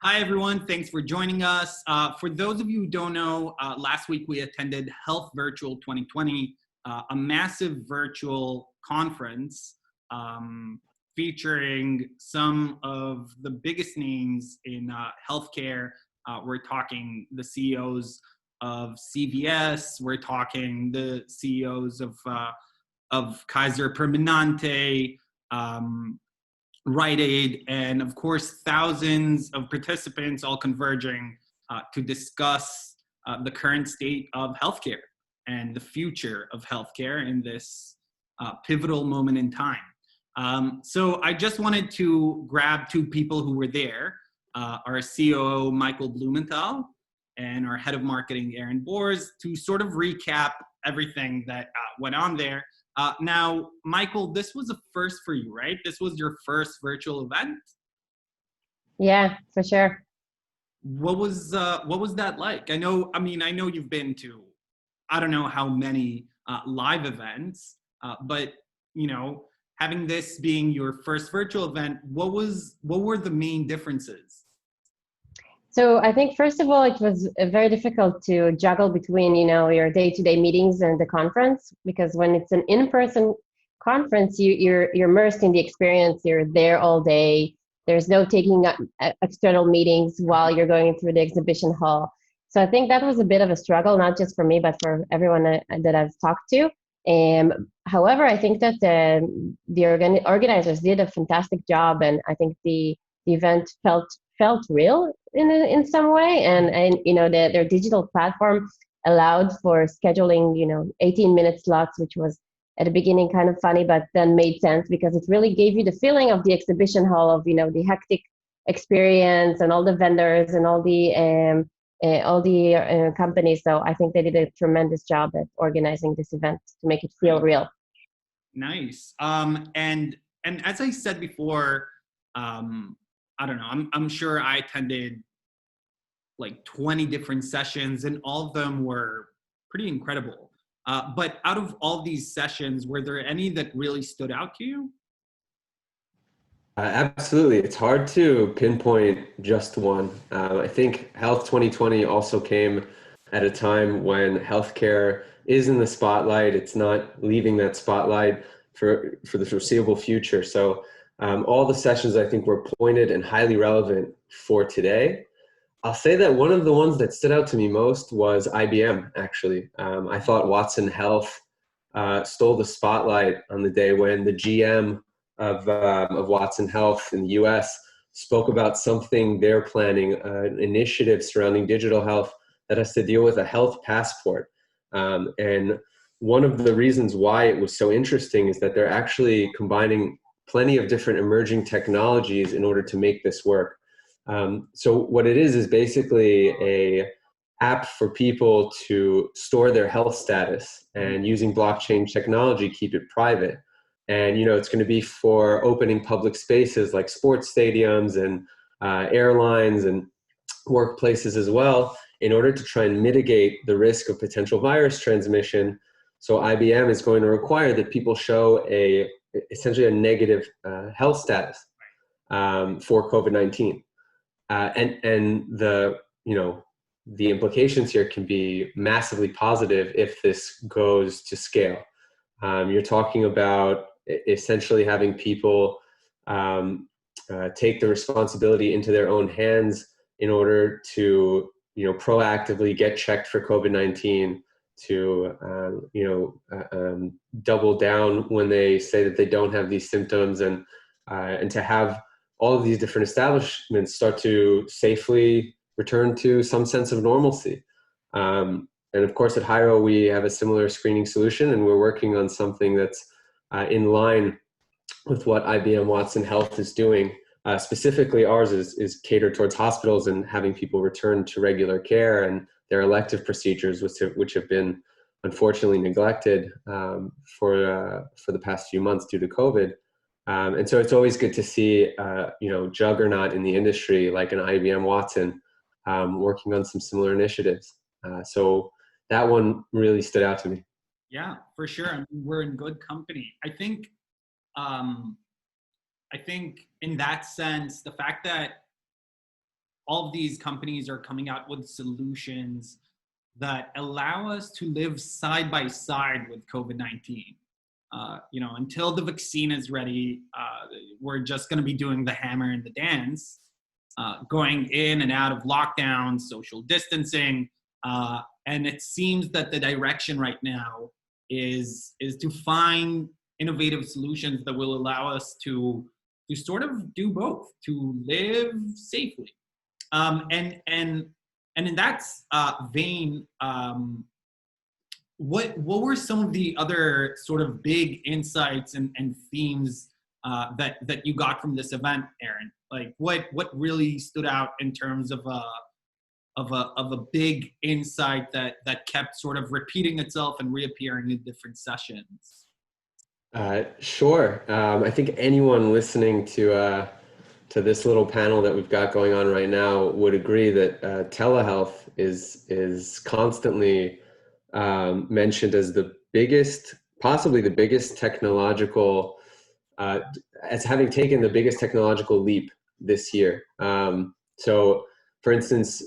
Hi, everyone. Thanks for joining us. For those of you who don't know, last week we attended Health Virtual 2020, a massive virtual conference featuring some of the biggest names in healthcare. We're talking the CEOs of CVS. We're talking the CEOs of Kaiser Permanente, Rite Aid, and of course, thousands of participants all converging to discuss the current state of healthcare and the future of healthcare in this pivotal moment in time. So I just wanted to grab two people who were there, our COO, Michael Blumental, and our head of marketing, Aaron Bours, to sort of recap everything that went on there. Now, Michael, this was a first for you, right? This was your first virtual event? Yeah, for sure. What was that like? I know you've been to, I don't know how many live events, but having this being your first virtual event, what were the main differences? So I think first of all, it was very difficult to juggle between, your day-to-day meetings and the conference, because when it's an in-person conference, you're immersed in the experience. You're there all day. There's no taking external meetings while you're going through the exhibition hall. So I think that was a bit of a struggle, not just for me, but for everyone that I've talked to. However, I think that the organizers did a fantastic job, and I think the event felt real in some way, and their digital platform allowed for scheduling 18-minute slots, which was at the beginning kind of funny, but then made sense because it really gave you the feeling of the exhibition hall, of the hectic experience and all the vendors and all the companies. So I think they did a tremendous job at organizing this event to make it feel real. Nice. And as I said before, I don't know, I'm sure I attended like 20 different sessions, and all of them were pretty incredible. But out of all these sessions, were there any that really stood out to you? Absolutely. It's hard to pinpoint just one. I think Health 2020 also came at a time when healthcare is in the spotlight. It's not leaving that spotlight for the foreseeable future. So all the sessions I think were pointed and highly relevant for today. I'll say that one of the ones that stood out to me most was IBM, actually. I thought Watson Health stole the spotlight on the day when the GM of Watson Health in the US spoke about something they're planning, an initiative surrounding digital health that has to deal with a health passport. And one of the reasons why it was so interesting is that they're actually combining plenty of different emerging technologies in order to make this work. So what it is basically a app for people to store their health status, and using blockchain technology, keep it private. And, it's going to be for opening public spaces like sports stadiums and airlines and workplaces as well, in order to try and mitigate the risk of potential virus transmission. So IBM is going to require that people show essentially a negative health status for COVID-19. And the implications here can be massively positive if this goes to scale. You're talking about essentially having people take the responsibility into their own hands in order to proactively get checked for COVID-19, to double down when they say that they don't have these symptoms, and to have all of these different establishments start to safely return to some sense of normalcy. And of course, at Hyro, we have a similar screening solution, and we're working on something that's in line with what IBM Watson Health is doing. Specifically, ours is catered towards hospitals and having people return to regular care and their elective procedures, which have been unfortunately neglected for the past few months due to COVID. And so it's always good to see, juggernaut in the industry like an IBM Watson working on some similar initiatives. So that one really stood out to me. Yeah, for sure. I mean, we're in good company. I think in that sense, the fact that all of these companies are coming out with solutions that allow us to live side by side with COVID-19. Until the vaccine is ready, we're just going to be doing the hammer and the dance, going in and out of lockdowns, social distancing, and it seems that the direction right now is to find innovative solutions that will allow us to sort of do both, to live safely. And in that vein, what were some of the other sort of big insights and themes that you got from this event, Aaron? Like what really stood out in terms of a big insight that kept sort of repeating itself and reappearing in different sessions? Sure. I think anyone listening to this little panel that we've got going on right now would agree that telehealth is constantly mentioned as possibly the biggest technological, as having taken the biggest technological leap this year. So, for instance,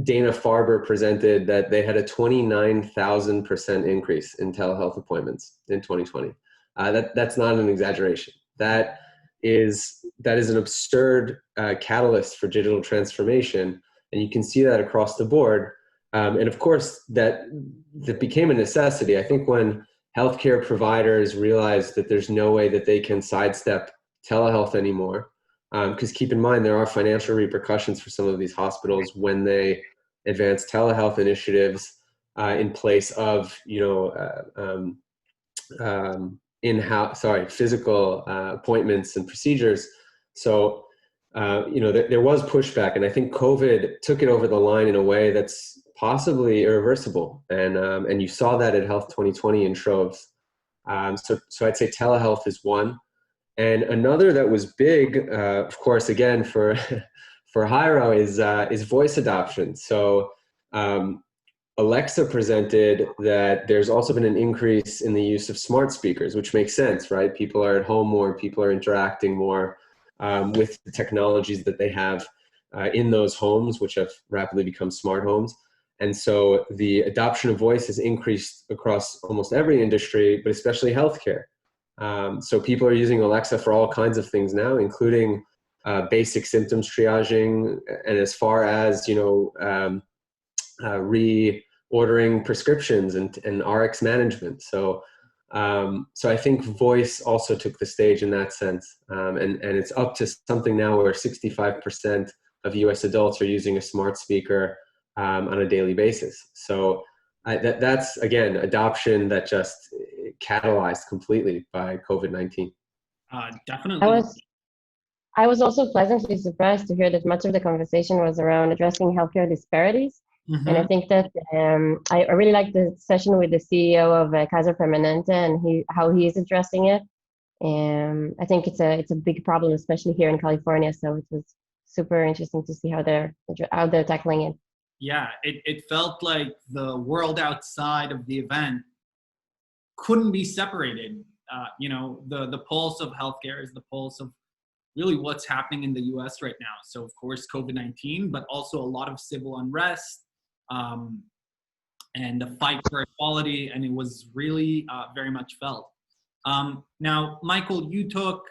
Dana-Farber presented that they had a 29,000% increase in telehealth appointments in 2020. That's not an exaggeration. That is an absurd catalyst for digital transformation, and you can see that across the board. And of course, that became a necessity. I think when healthcare providers realized that there's no way that they can sidestep telehealth anymore, because keep in mind, there are financial repercussions for some of these hospitals when they advance telehealth initiatives in place of, physical appointments and procedures. So, there was pushback, and I think COVID took it over the line in a way that's possibly irreversible. And you saw that at Health 2020 in troves. So I'd say telehealth is one. And another that was big, of course, again, for Hyro is voice adoption. So Alexa presented that there's also been an increase in the use of smart speakers, which makes sense, right? People are at home more, people are interacting more with the technologies that they have in those homes, which have rapidly become smart homes. And so the adoption of voice has increased across almost every industry, but especially healthcare. So people are using Alexa for all kinds of things now, including basic symptoms triaging, and as far as, reordering prescriptions and RX management. So I think voice also took the stage in that sense. And it's up to something now where 65% of US adults are using a smart speaker on a daily basis. So that's, again, adoption that just catalyzed completely by COVID-19. Definitely. I was also pleasantly surprised to hear that much of the conversation was around addressing healthcare disparities. Mm-hmm. And I think that I really liked the session with the CEO of Kaiser Permanente and how he is addressing it. I think it's a big problem, especially here in California. So it was super interesting to see how they're tackling it. Yeah, it felt like the world outside of the event couldn't be separated. The pulse of healthcare is the pulse of really what's happening in the US right now. So of course, COVID-19, but also a lot of civil unrest and the fight for equality. And it was really very much felt. Now, Michael, you took,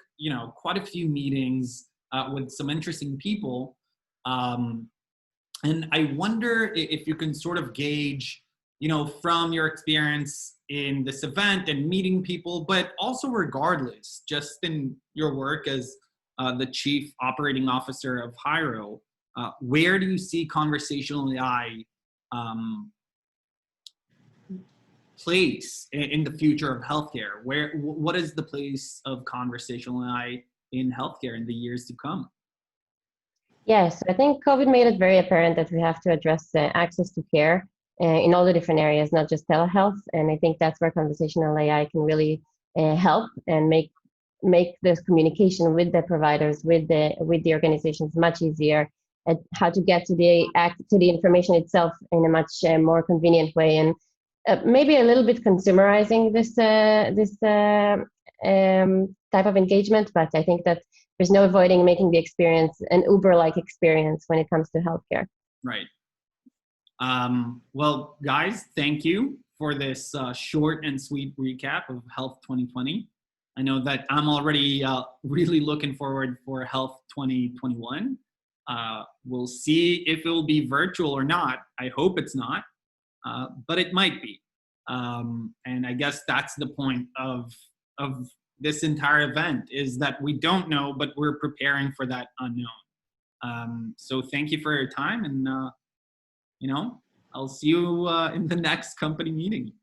quite a few meetings with some interesting people. And I wonder if you can sort of gauge, from your experience in this event and meeting people, but also regardless, just in your work as the Chief Operating Officer of Hyro, where do you see conversational AI place in the future of healthcare? What is the place of conversational AI in healthcare in the years to come? Yes, I think COVID made it very apparent that we have to address access to care in all the different areas, not just telehealth. And I think that's where conversational AI can really help and make this communication with the providers, with the organizations much easier, and how to get to the information itself in a much more convenient way, and maybe a little bit consumerizing this type of engagement. But I think that there's no avoiding making the experience an Uber-like experience when it comes to healthcare. Right. Well, guys, thank you for this short and sweet recap of Health 2020. I know that I'm already really looking forward for Health 2021. We'll see if it will be virtual or not. I hope it's not, but it might be. And I guess that's the point of this entire event, is that we don't know, but we're preparing for that unknown. So thank you for your time, and I'll see you in the next company meeting.